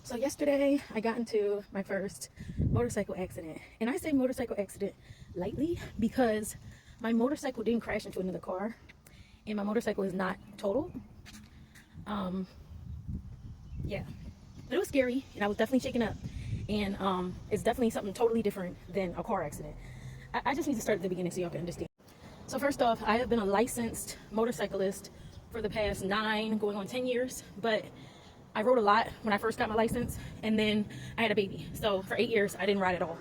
So yesterday I got into my first motorcycle accident. And I say motorcycle accident lightly because my motorcycle didn't crash into another car and my motorcycle is not totaled. Um, yeah, but it was scary and I was definitely shaken up. And it's definitely something totally different than a car accident. I just need to start at the beginning so y'all can understand. So first off, I have been a licensed motorcyclist for the past 9, going on 10 years, but I rode a lot when I first got my license, and then I had a baby. So for 8 years, I didn't ride at all.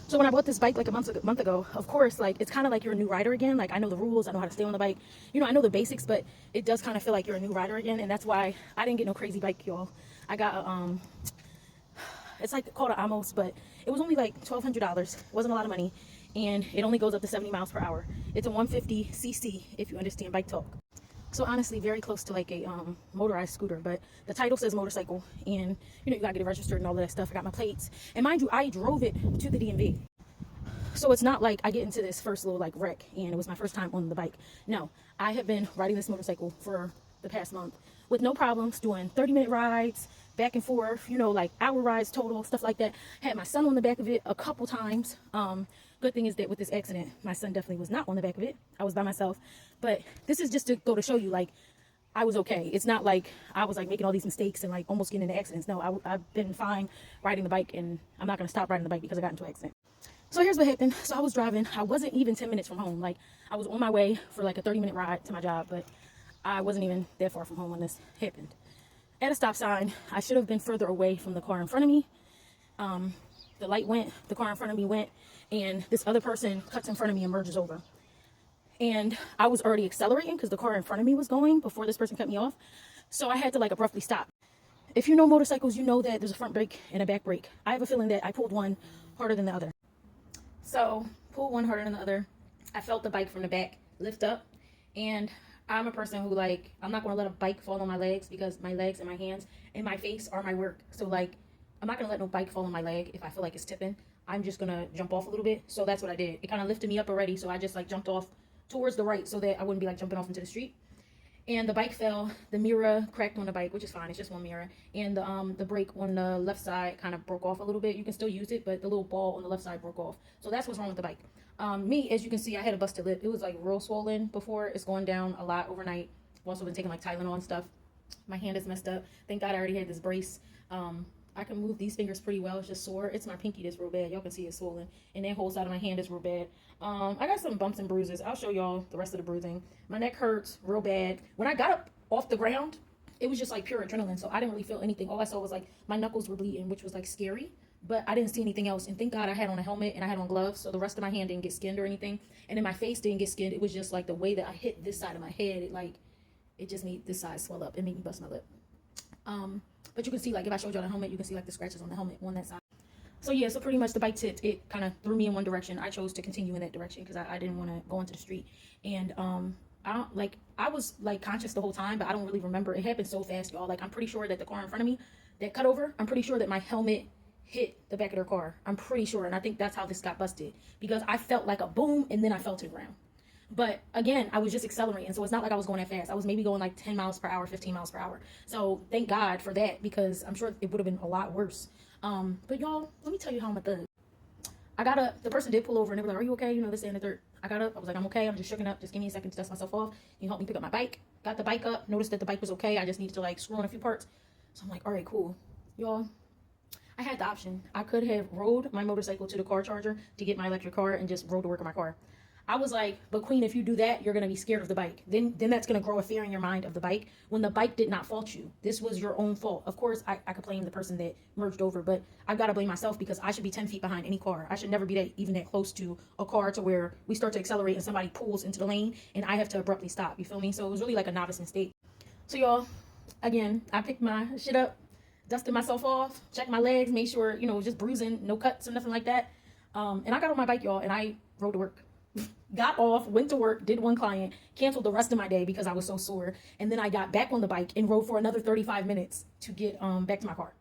So when I bought this bike like a month ago, of course, like it's kind of like you're a new rider again. Like I know the rules, I know how to stay on the bike. You know, I know the basics, but it does kind of feel like you're a new rider again, and that's why I didn't get no crazy bike, y'all. I got a, it's like called an Amos, but it was only like $1,200. It wasn't a lot of money, and it only goes up to 70 miles per hour. It's a 150cc, if you understand bike talk. So honestly, very close to like a motorized scooter, but the title says motorcycle, and you know, you gotta get it registered and all of that stuff. I got my plates, and mind you, I drove it to the DMV. So it's not like I get into this first little like wreck and it was my first time on the bike. No, I have been riding this motorcycle for the past month with no problems, doing 30-minute rides back and forth, you know, like hour rides total, stuff like that. Had my son on the back of it a couple times. Good thing is that with this accident, my son definitely was not on the back of it. I was by myself. But this is just to go to show you, like, I was okay. It's not like I was like making all these mistakes and like almost getting into accidents. No, I've been fine riding the bike, and I'm not going to stop riding the bike because I got into an accident. So here's what happened. So I was driving. I wasn't even 10 minutes from home. Like I was on my way for like a 30-minute ride to my job, but I wasn't even that far from home when this happened. At a stop sign, I should have been further away from the car in front of me. The light went, the car in front of me went, and this other person cuts in front of me and merges over. And I was already accelerating because the car in front of me was going before this person cut me off. So I had to like abruptly stop. If you know motorcycles, you know that there's a front brake and a back brake. I have a feeling that I pulled one harder than the other. So pulled one harder than the other. I felt the bike from the back lift up, and I'm a person who like, I'm not going to let a bike fall on my legs because my legs and my hands and my face are my work. So like, I'm not going to let no bike fall on my leg if I feel like it's tipping. I'm just going to jump off a little bit. So that's what I did. It kind of lifted me up already. So I just like jumped off towards the right so that I wouldn't be like jumping off into the street. And the bike fell. The mirror cracked on the bike, which is fine. It's just one mirror. And the brake on the left side kind of broke off a little bit. You can still use it, but the little ball on the left side broke off. So that's what's wrong with the bike. Me, as you can see, I had a busted lip. It was like real swollen before. It's going down a lot overnight. I've also been taking like Tylenol and stuff. My hand is messed up. Thank God I already had this brace. I can move these fingers pretty well. It's just sore. It's my pinky that's real bad. Y'all can see it's swollen. And that whole side of my hand is real bad. I got some bumps and bruises. I'll show y'all the rest of the bruising. My neck hurts real bad. When I got up off the ground, it was just like pure adrenaline. So I didn't really feel anything. All I saw was like my knuckles were bleeding, which was like scary. But I didn't see anything else. And thank God I had on a helmet and I had on gloves. So the rest of my hand didn't get skinned or anything. And then my face didn't get skinned. It was just like the way that I hit this side of my head. It just made this side swell up. It made me bust my lip. But you can see, like, if I showed y'all the helmet, you can see, like, the scratches on the helmet on that side. So, yeah, so pretty much the bike tipped. It kind of threw me in one direction. I chose to continue in that direction because I didn't want to go into the street. And I was, like, conscious the whole time, but I don't really remember. It happened so fast, y'all. Like, I'm pretty sure that the car in front of me that cut over, I'm pretty sure that my helmet hit the back of their car. I'm pretty sure. And I think that's how this got busted because I felt like a boom and then I fell to the ground. But again, I was just accelerating. So it's not like I was going that fast. I was maybe going like 10 miles per hour, 15 miles per hour. So thank God for that because I'm sure it would have been a lot worse. But y'all, let me tell you how I'm a thug. I got up. The person did pull over and they were like, "Are you okay?" You know, this and the third. I got up. I was like, "I'm okay. I'm just shooken up. Just give me a second to dust myself off. Can you help me pick up my bike?" Got the bike up. Noticed that the bike was okay. I just needed to like screw on a few parts. So I'm like, all right, cool. Y'all, I had the option. I could have rode my motorcycle to the car charger to get my electric car and just rode to work in my car. I was like, but Queen, if you do that, you're going to be scared of the bike. Then that's going to grow a fear in your mind of the bike when the bike did not fault you. This was your own fault. Of course, I could blame the person that merged over, but I've got to blame myself because I should be 10 feet behind any car. I should never be even that close to a car to where we start to accelerate and somebody pulls into the lane and I have to abruptly stop. You feel me? So it was really like a novice mistake. So y'all, again, I picked my shit up, dusted myself off, checked my legs, made sure, you know, just bruising, no cuts or nothing like that. And I got on my bike, y'all, and I rode to work. Got off, went to work, did one client, canceled the rest of my day because I was so sore. And then I got back on the bike and rode for another 35 minutes to get back to my car.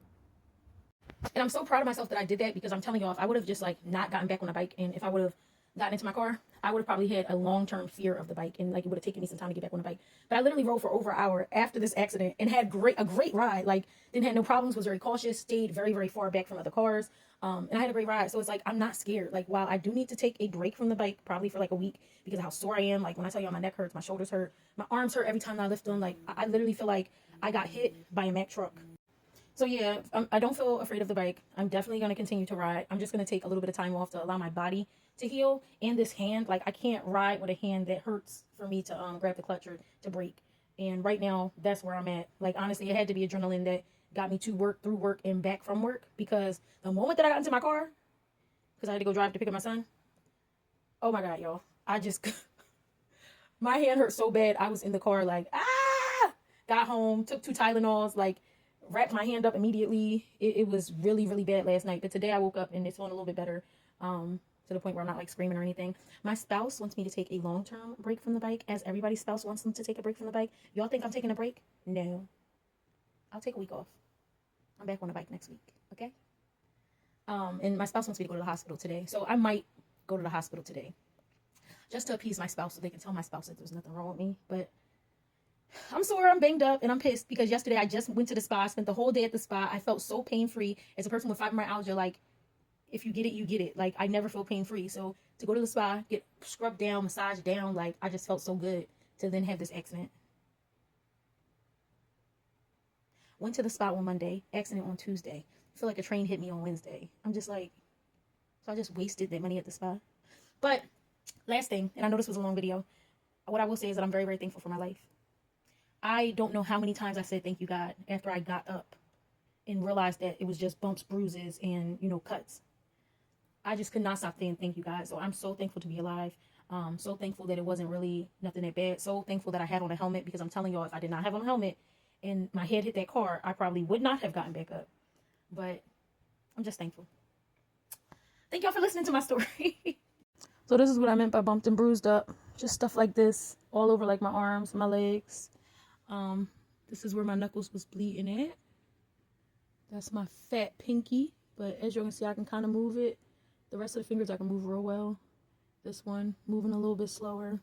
And I'm so proud of myself that I did that because I'm telling y'all, if I would have just like not gotten back on the bike and if I would have gotten into my car, I would have probably had a long-term fear of the bike, and like it would have taken me some time to get back on the bike. But I literally rode for over an hour after this accident and had a great ride. Like, didn't have no problems, was very cautious, stayed very, very far back from other cars. And I had a great ride. So it's like, I'm not scared. Like, while I do need to take a break from the bike, probably for like a week, because of how sore I am. Like, when I tell you my neck hurts, my shoulders hurt, my arms hurt every time I lift them. Like, I literally feel like I got hit by a Mack truck. So yeah, I don't feel afraid of the bike. I'm definitely going to continue to ride. I'm just going to take a little bit of time off to allow my body to heal. And this hand, like, I can't ride with a hand that hurts for me to grab the clutch or to brake. And right now, that's where I'm at. Like, honestly, it had to be adrenaline that got me to work, through work, and back from work. Because the moment that I got into my car, because I had to go drive to pick up my son, oh my God, y'all. I just, my hand hurt so bad. I was in the car like, ah! Got home, took 2 Tylenols, like, wrapped my hand up immediately. It was really, really bad last night. But today I woke up and it's feeling a little bit better. To the point where I'm not like screaming or anything. My spouse wants me to take a long-term break from the bike, as everybody's spouse wants them to take a break from the bike. Y'all think I'm taking a break? No. I'll take a week off. I'm back on the bike next week. Okay? And my spouse wants me to go to the hospital today. So I might go to the hospital today. Just to appease my spouse so they can tell my spouse that there's nothing wrong with me. But I'm sore, I'm banged up, and I'm pissed because yesterday I just went to the spa, spent the whole day at the spa. I felt so pain-free. As a person with fibromyalgia, like, if you get it, you get it. Like, I never feel pain-free. So to go to the spa, get scrubbed down, massaged down, like, I just felt so good to then have this accident. Went to the spa on Monday, accident on Tuesday. I feel like a train hit me on Wednesday. I'm just like, so I just wasted that money at the spa. But last thing, and I know this was a long video, what I will say is that I'm very, very thankful for my life. I don't know how many times I said thank you, God, after I got up and realized that it was just bumps, bruises, and, you know, cuts. I just could not stop saying thank you, God. So I'm so thankful to be alive. So thankful that it wasn't really nothing that bad. So thankful that I had on a helmet, because I'm telling y'all, if I did not have on a helmet and my head hit that car, I probably would not have gotten back up. But I'm just thankful. Thank y'all for listening to my story. So this is what I meant by bumped and bruised up. Just stuff like this all over, like my arms, my legs. This is where my knuckles was bleeding at. That's my fat pinky. But as you can see, I can kind of move it. The rest of the fingers I can move real well. This one moving a little bit slower.